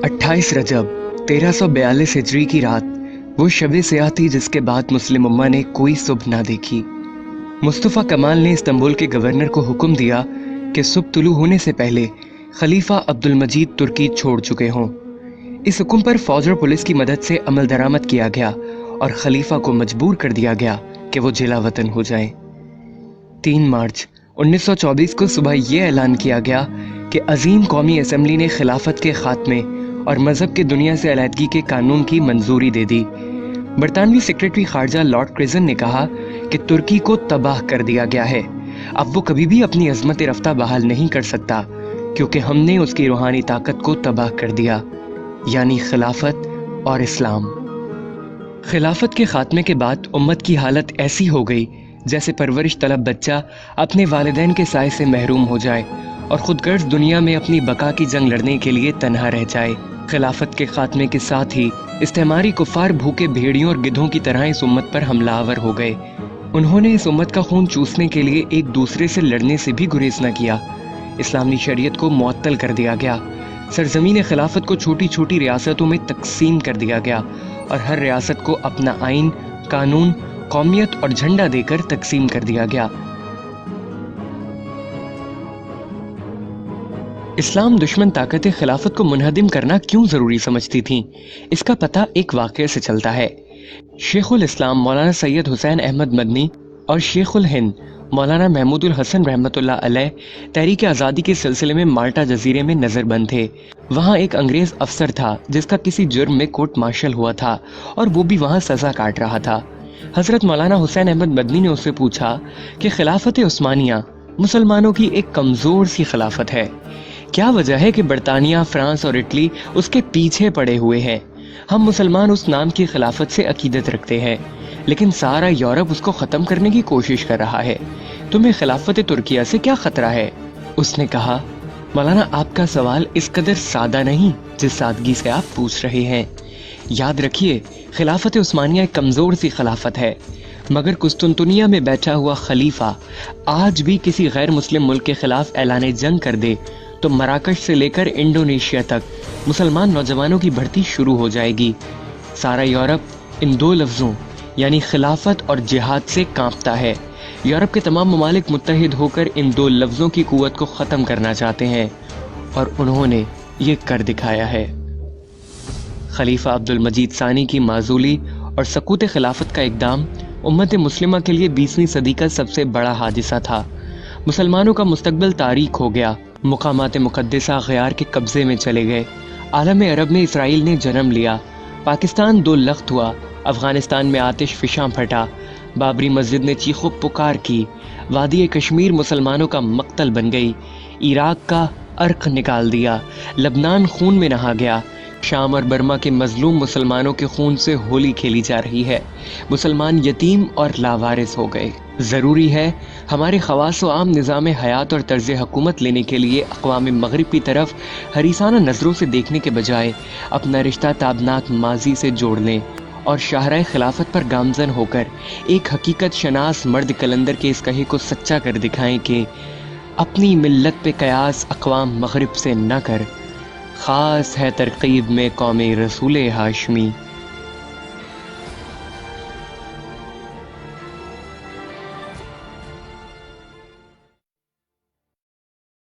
28 रजब 1342 हिजरी की रात वो शब सियाह थी जिसके बाद मुस्लिम उम्मा ने कोई सुबह ना देखी। मुस्तफ़ा कमाल ने इस्तांबुल के गवर्नर को हुक्म दिया कि सुबह तुलू होने से पहले खलीफा अब्दुल मजीद तुर्की छोड़ चुके हों। इस हुक्म पर फौज और पुलिस की मदद से अमल दरामद किया गया और खलीफा को मजबूर कर दिया गया कि वो जिला वतन हो जाएं। 3 मार्च 1924 को सुबह यह ऐलान किया गया कि अजीम कौमी असम्बली ने खिलाफत के खात्मे और मजहब के दुनिया से अलहदगी के कानून की मंजूरी दे दी। बरतानवी सेक्रेटरी खारजा लॉर्ड क्रिजन ने कहा कि तुर्की को तबाह कर दिया गया है, अब वो कभी भी अपनी अजमत रफ्ता बहाल नहीं कर सकता क्योंकि हमने उसकी रूहानी ताकत को तबाह कर दिया, यानी खिलाफत और इस्लाम। खिलाफत के खात्मे के बाद उम्मत की हालत ऐसी हो गई जैसे परवरिश तलब बच्चा अपने वालिदैन के साए से महरूम हो जाए और खुदगर्ज दुनिया में अपनी बका की जंग लड़ने के लिए तन्हा रह जाए। खिलाफत के खात्मे के साथ ही इस्तेमारी कुफार भूखे भेड़ियों और गिद्धों की तरह इस उम्मत पर हमलावर हो गए। उन्होंने इस उम्मत का खून चूसने के लिए एक दूसरे से लड़ने से भी गुरेज न किया। इस्लामी शरीयत को मुअत्तल कर दिया गया। सरजमीन खिलाफत को छोटी छोटी रियासतों में तकसीम कर दिया गया और हर रियासत को अपना आइन, कानून, कौमियत और झंडा देकर तकसीम कर दिया गया। इस्लाम दुश्मन ताकतें खिलाफत को मुनहदिम करना क्यों जरूरी समझती थीं, इसका पता एक वाक़ये से चलता है। शेखुल इस्लाम मौलाना सैयद हुसैन अहमद मदनी और शेखुल हिंद मौलाना महमूदुल हसन रहमतुल्लाह अलैह तहरीक आज़ादी के सिलसिले में माल्टा जजीरे में नजरबंद थे। वहाँ एक अंग्रेज अफसर था जिसका किसी जुर्म में कोर्ट मार्शल हुआ था और वो भी वहाँ सजा काट रहा था। हजरत मौलाना हुसैन अहमद मदनी ने उससे पूछा कि खिलाफत उस्मानिया मुसलमानों की एक कमजोर सी खिलाफत है, क्या वजह है कि बरतानिया, फ्रांस और इटली उसके पीछे पड़े हुए हैं। हम मुसलमान उस नाम की खिलाफत से अकीदत रखते हैं, लेकिन सारा यूरोप उसको खत्म करने की कोशिश कर रहा है। तुम्हें खिलाफत तुर्किया से क्या खतरा है? उसने कहा, मौलाना आपका सवाल इस कदर सादा नहीं जिस सादगी से आप पूछ रहे हैं। याद रखिए, खिलाफत उस्मानिया एक कमजोर सी खिलाफत है, मगर कुस्तुनतुनिया में बैठा हुआ खलीफा आज भी किसी गैर मुस्लिम मुल्क के खिलाफ ऐलान जंग कर दे तो मराकश से लेकर इंडोनेशिया तक मुसलमान नौजवानों की भर्ती शुरू हो जाएगी। सारा यूरोप इन 2 लफ्जों यानी खिलाफत और जिहाद से कांपता है। यूरोप के तमाम ममालिक मुत्तहिद होकर इन 2 लफ्जों की कुव्वत को ख़त्म करना चाहते हैं और उन्होंने ये कर दिखाया है। खलीफा अब्दुल मजीद सानी की माजूली और सकूत खिलाफत का इक़दाम उम्मत मुस्लिमा के लिए 20वीं सदी का सबसे बड़ा हादिसा था। मुसलमानों का मुस्तकबिल तारीख हो गया। मुकामात मुक़द्दसा गयार के कब्ज़े में चले गए। आलम अरब में इसराइल ने जन्म लिया। पाकिस्तान 2 लख्त हुआ। अफ़गानिस्तान में आतिश फ़िशां फटा। बाबरी मस्जिद ने चीखो पुकार की। वादी कश्मीर मुसलमानों का मक्तल बन गई। इराक का अर्क निकाल दिया। लबनान खून में नहा गया। शाम और बर्मा के मजलूम मुसलमानों के खून से होली खेली जा रही है। मुसलमान यतीम और लावारिस हो गए। ज़रूरी है हमारे खवास व आम निज़ाम हयात और तर्ज हुकूमत लेने के लिए अक़वाम मग़रिब की तरफ हरीसाना नज़रों से देखने के बजाय अपना रिश्ता ताबनाक माजी से जोड़ लें और शाहराए खिलाफत पर गामज़न होकर एक हकीकत शनास मर्द कलंदर के इस कहे को सच्चा कर दिखाएं कि अपनी मिल्लत पे कयास अक़वाम मग़रिब से न कर, ख़ास है तरकीब में कौमे रसूल हाशमी।